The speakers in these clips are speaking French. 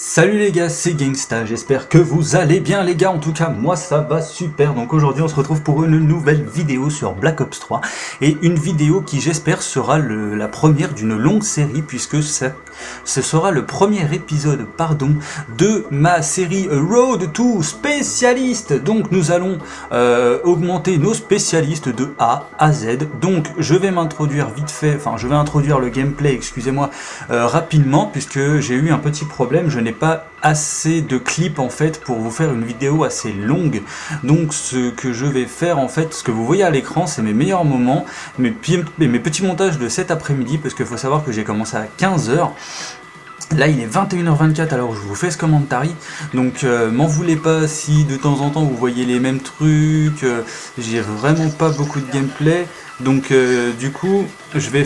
Salut les gars, c'est Gangsta, j'espère que vous allez bien les gars, en tout cas moi ça va super. Donc aujourd'hui on se retrouve pour une nouvelle vidéo sur Black Ops 3 et une vidéo qui j'espère sera la première d'une longue série puisque ce sera le premier épisode de ma série Road to Spécialiste. Donc nous allons augmenter nos spécialistes de A à Z. Donc je vais m'introduire vite fait, enfin je vais introduire le gameplay, excusez-moi, rapidement puisque j'ai eu un petit problème, je n'ai pas assez de clips en fait pour vous faire une vidéo assez longue. Donc ce que je vais faire en fait, ce que vous voyez à l'écran, c'est mes meilleurs moments, mes petits montages de cet après-midi, parce qu'il faut savoir que j'ai commencé à 15 h. Là il est 21h24 alors je vous fais ce commentary, donc m'en voulez pas si de temps en temps vous voyez les mêmes trucs, j'ai vraiment pas beaucoup de gameplay, donc du coup je vais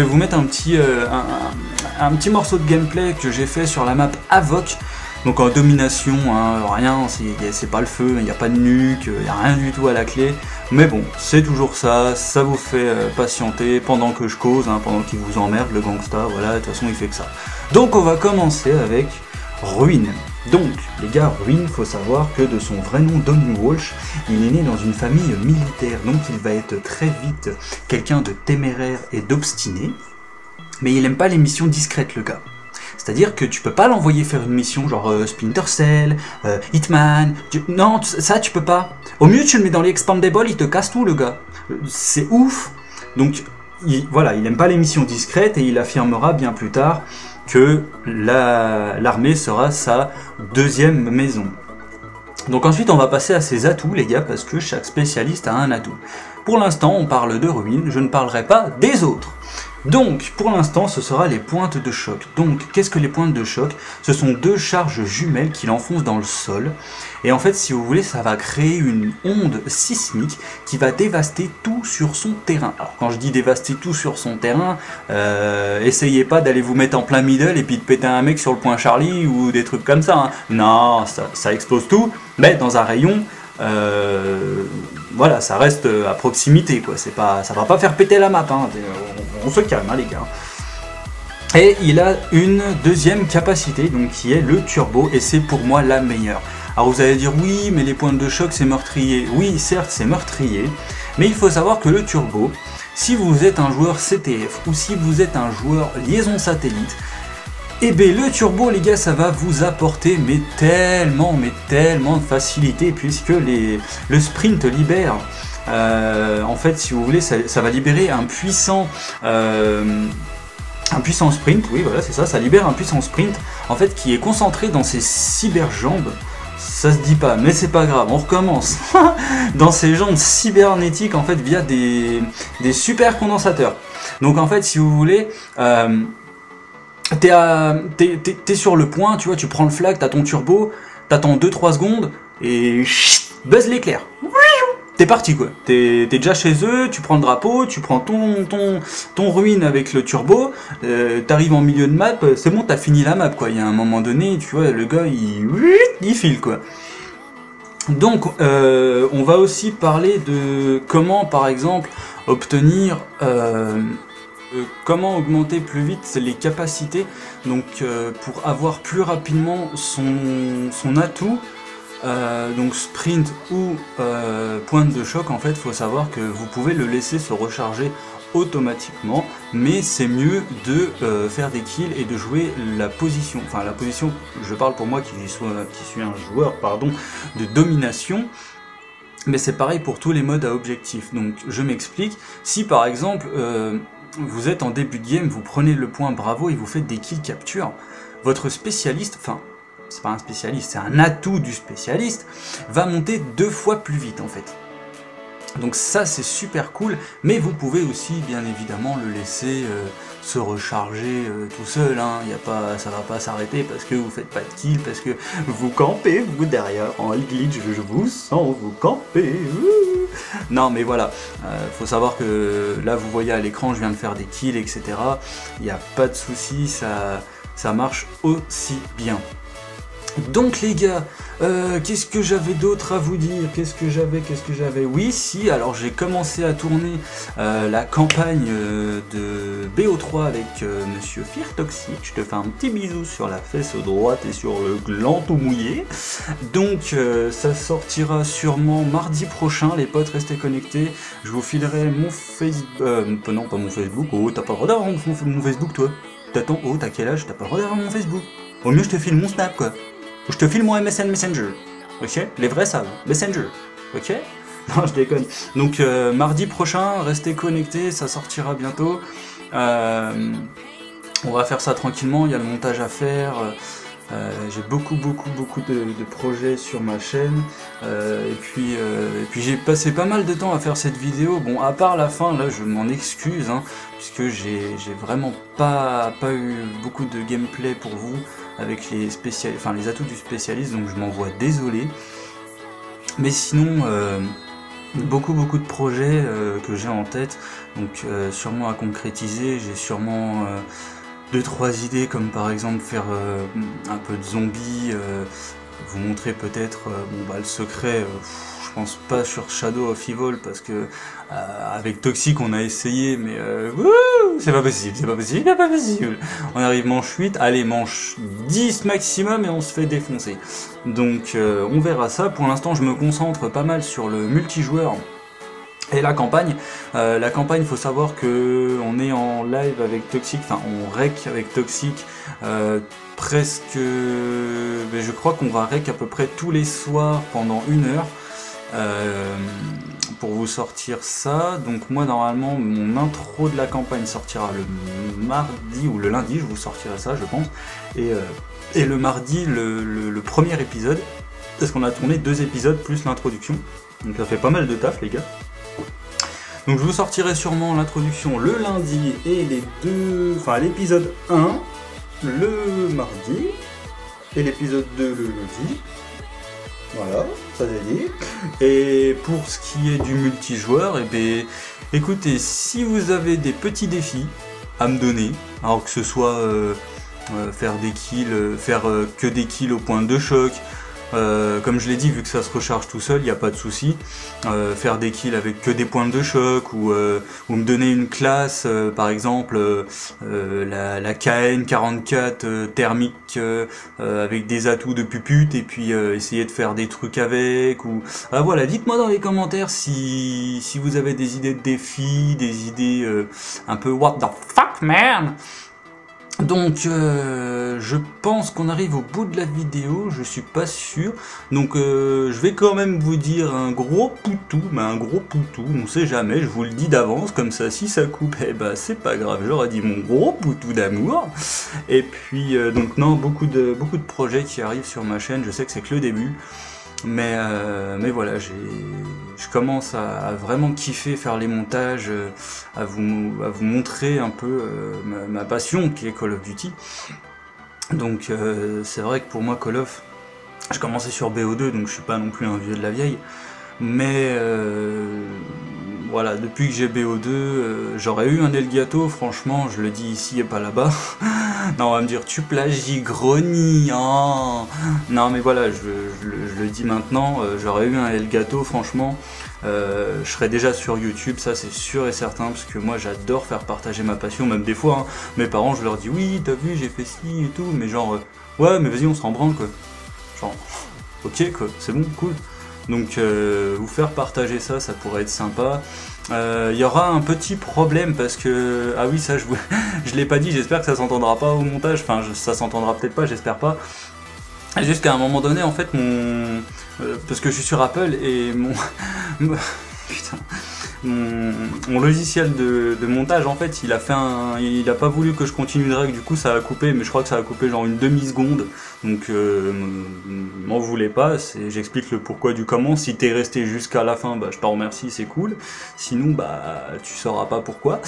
vous mettre un petit morceau de gameplay que j'ai fait sur la map Avoc. Donc en domination, hein, rien, c'est pas le feu, il n'y a pas de nuque, il n'y a rien du tout à la clé. Mais bon, c'est toujours ça, ça vous fait patienter pendant que je cause, hein, pendant qu'il vous emmerde le gangsta, voilà, de toute façon il fait que ça. Donc on va commencer avec Ruin. Donc les gars, Ruin, faut savoir que de son vrai nom Donny Walsh, il est né dans une famille militaire, donc il va être très vite quelqu'un de téméraire et d'obstiné. Mais il aime pas les missions discrètes le gars. C'est-à-dire que tu peux pas l'envoyer faire une mission genre Splinter Cell, Hitman, non, ça tu peux pas. Au mieux tu le mets dans les Expandables, il te casse tout le gars. C'est ouf. Donc voilà, il aime pas les missions discrètes et il affirmera bien plus tard que l'armée sera sa deuxième maison. Donc ensuite on va passer à ses atouts les gars, parce que chaque spécialiste a un atout. Pour l'instant on parle de Ruin, je ne parlerai pas des autres. Donc, pour l'instant, ce sera les pointes de choc. Donc, qu'est-ce que les pointes de choc? Ce sont deux charges jumelles qu'il enfonce dans le sol. Et en fait, si vous voulez, ça va créer une onde sismique qui va dévaster tout sur son terrain. Alors, quand je dis dévaster tout sur son terrain, essayez pas d'aller vous mettre en plein middle et puis de péter un mec sur le point Charlie ou des trucs comme ça. Hein. Non, ça explose tout, mais dans un rayon... voilà, ça reste à proximité quoi, ça va pas faire péter la map, hein. On se calme hein, les gars. Et il a une deuxième capacité donc qui est le turbo, et c'est pour moi la meilleure. Alors vous allez dire oui mais les pointes de choc c'est meurtrier. Oui certes c'est meurtrier, mais il faut savoir que le turbo, si vous êtes un joueur CTF ou si vous êtes un joueur liaison satellite, et bien le turbo les gars ça va vous apporter mais tellement de facilité, puisque le sprint libère en fait si vous voulez ça va libérer un puissant sprint, oui voilà c'est ça, ça libère un puissant sprint en fait qui est concentré dans ses cyberjambes. Ça se dit pas mais c'est pas grave, on recommence. Dans ses jambes cybernétiques en fait via des super condensateurs. Donc en fait si vous voulez t'es sur le point, tu vois, tu prends le flag, t'as ton turbo, t'attends 2-3 secondes et buzz l'éclair. T'es parti quoi, t'es déjà chez eux, tu prends le drapeau, tu prends ton Ruin avec le turbo, t'arrives en milieu de map, c'est bon, t'as fini la map quoi. Il y a un moment donné, tu vois, le gars il file quoi. Donc on va aussi parler de comment par exemple obtenir... comment augmenter plus vite les capacités, donc pour avoir plus rapidement son atout, donc sprint ou pointe de choc. En fait il faut savoir que vous pouvez le laisser se recharger automatiquement, mais c'est mieux de faire des kills et de jouer la position, enfin la position, je parle pour moi qui suis un joueur de domination. Mais c'est pareil pour tous les modes à objectif. Donc je m'explique, si par exemple vous êtes en début de game, vous prenez le point bravo et vous faites des kills capture, votre spécialiste, enfin c'est pas un spécialiste, c'est un atout du spécialiste, va monter 2 fois plus vite en fait. Donc ça c'est super cool, mais vous pouvez aussi bien évidemment le laisser se recharger tout seul, hein. Ça va pas s'arrêter parce que vous faites pas de kill, parce que vous campez vous derrière en glitch, je vous sens vous camper. Non mais voilà, faut savoir que là vous voyez à l'écran je viens de faire des kills etc, il n'y a pas de souci, ça marche aussi bien. Donc les gars, qu'est-ce que j'avais d'autre à vous dire? Qu'est-ce que j'avais? Oui, si, alors j'ai commencé à tourner la campagne de BO3 avec Monsieur Fear Toxic. Je te fais un petit bisou sur la fesse droite et sur le gland tout mouillé. Donc ça sortira sûrement mardi prochain, les potes, restez connectés. Je vous filerai mon Facebook... non, pas mon Facebook. Oh, t'as pas le droit d'avoir mon Facebook, toi. T'attends, oh, t'as quel âge? T'as pas le droit d'avoir mon Facebook. Au mieux, je te file mon Snap, quoi. Je te file mon MSN Messenger, ok? Les vrais savent, Messenger, ok? Non, je déconne. Donc mardi prochain, restez connectés, ça sortira bientôt. On va faire ça tranquillement, il y a le montage à faire. J'ai beaucoup de projets sur ma chaîne. Et puis j'ai passé pas mal de temps à faire cette vidéo. Bon, à part la fin, là, je m'en excuse, hein, puisque j'ai vraiment pas eu beaucoup de gameplay pour vous avec les atouts du spécialiste, donc je m'en vois désolé. Mais sinon, beaucoup de projets que j'ai en tête, donc sûrement à concrétiser. J'ai sûrement 2-3 idées, comme par exemple faire un peu de zombies, vous montrer peut-être le secret. Je pense pas sur Shadow of Evil parce que avec Toxic on a essayé, mais c'est pas possible. On arrive manche 8, allez manche 10 maximum et on se fait défoncer. Donc on verra ça. Pour l'instant je me concentre pas mal sur le multijoueur et la campagne. La campagne, il faut savoir que on est en live avec Toxic, enfin on rec avec Toxic presque, mais je crois qu'on va rec à peu près tous les soirs pendant 1 heure. Pour vous sortir ça. Donc moi normalement mon intro de la campagne sortira le mardi ou le lundi, je vous sortirai ça je pense, et le mardi le premier épisode, parce qu'on a tourné 2 épisodes plus l'introduction, donc ça fait pas mal de taf les gars. Donc je vous sortirai sûrement l'introduction le lundi et l'épisode 1 le mardi et l'épisode 2 le lundi. Voilà, ça c'est dit. Et pour ce qui est du multijoueur, écoutez, si vous avez des petits défis à me donner, alors que ce soit faire des kills, que des kills au point de choc, comme je l'ai dit, vu que ça se recharge tout seul, il n'y a pas de souci. Faire des kills avec que des points de choc, ou me donner une classe, par exemple la KN44 thermique avec des atouts de pupute, et puis essayer de faire des trucs avec, ou voilà, dites-moi dans les commentaires si vous avez des idées de défis, des idées un peu what the fuck man. Donc je pense qu'on arrive au bout de la vidéo, je suis pas sûr, donc je vais quand même vous dire un gros poutou, on sait jamais, je vous le dis d'avance, comme ça si ça coupe, c'est pas grave, j'aurais dit mon gros poutou d'amour. Et puis donc non, beaucoup de projets qui arrivent sur ma chaîne, je sais que c'est que le début, mais voilà, je commence à vraiment kiffer faire les montages, à vous montrer un peu ma passion qui est Call of Duty. Donc c'est vrai que pour moi Call of, je commençais sur BO2, donc je suis pas non plus un vieux de la vieille, mais voilà, depuis que j'ai BO2, j'aurais eu un Elgato, franchement, je le dis ici et pas là-bas. Non, on va me dire, tu plagies, grogny, oh. Non, mais voilà, je le dis maintenant, j'aurais eu un Elgato, franchement, je serais déjà sur YouTube, ça c'est sûr et certain, parce que moi j'adore faire partager ma passion, même des fois, hein, mes parents, je leur dis, oui, t'as vu, j'ai fait ci et tout, mais genre, ouais, mais vas-y, on s'en branle, quoi. Genre, ok, quoi, c'est bon, cool. Donc vous faire partager ça, ça pourrait être sympa. Il y aura un petit problème parce que, ah oui, ça je l'ai pas dit, j'espère que ça s'entendra pas au montage, enfin ça s'entendra peut-être pas, j'espère pas. Jusqu'à un moment donné, en fait, parce que je suis sur Apple et putain, mon logiciel de montage, en fait, il a pas voulu que je continue de règle, du coup ça a coupé, mais je crois que ça a coupé genre une demi-seconde, donc m'en voulez pas, j'explique le pourquoi du comment. Si t'es resté jusqu'à la fin, je t'en remercie, c'est cool, sinon tu sauras pas pourquoi.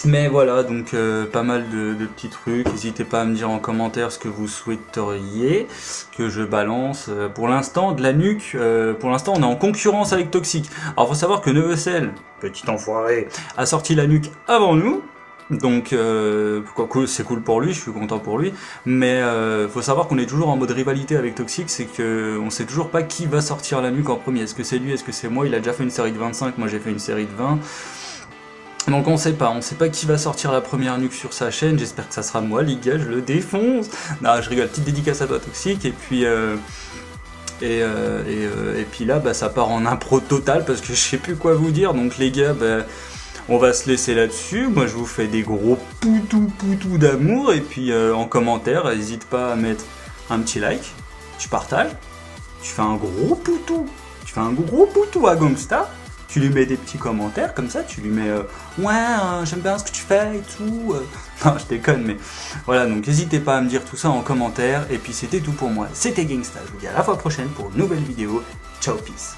Mais voilà, donc pas mal de petits trucs, n'hésitez pas à me dire en commentaire ce que vous souhaiteriez que je balance. Pour l'instant, de la nuque, pour l'instant on est en concurrence avec Toxic. Alors faut savoir que Nevecel, petit enfoiré, a sorti la nuque avant nous, Donc, c'est cool pour lui, je suis content pour lui, mais faut savoir qu'on est toujours en mode rivalité avec Toxic, c'est que on sait toujours pas qui va sortir la nuque en premier. Est-ce que c'est lui, est-ce que c'est moi? Il a déjà fait une série de 25, moi j'ai fait une série de 20. Donc on sait pas qui va sortir la première nuque sur sa chaîne, j'espère que ça sera moi, les gars, je le défonce. Non, je rigole, petite dédicace à toi Toxic, et puis... Et puis là, bah, ça part en impro total parce que je sais plus quoi vous dire. Donc les gars, bah, on va se laisser là-dessus. Moi, je vous fais des gros poutous d'amour. Et puis en commentaire, n'hésite pas à mettre un petit like. Tu partages. Tu fais un gros poutou. Tu fais un gros poutou à Gangsta. Tu lui mets des petits commentaires comme ça. Tu lui mets ouais, j'aime bien ce que tu fais et tout. Non, je déconne, mais voilà. Donc n'hésitez pas à me dire tout ça en commentaire. Et puis c'était tout pour moi. C'était Gangsta. Je vous dis à la fois prochaine pour une nouvelle vidéo. Ciao, peace.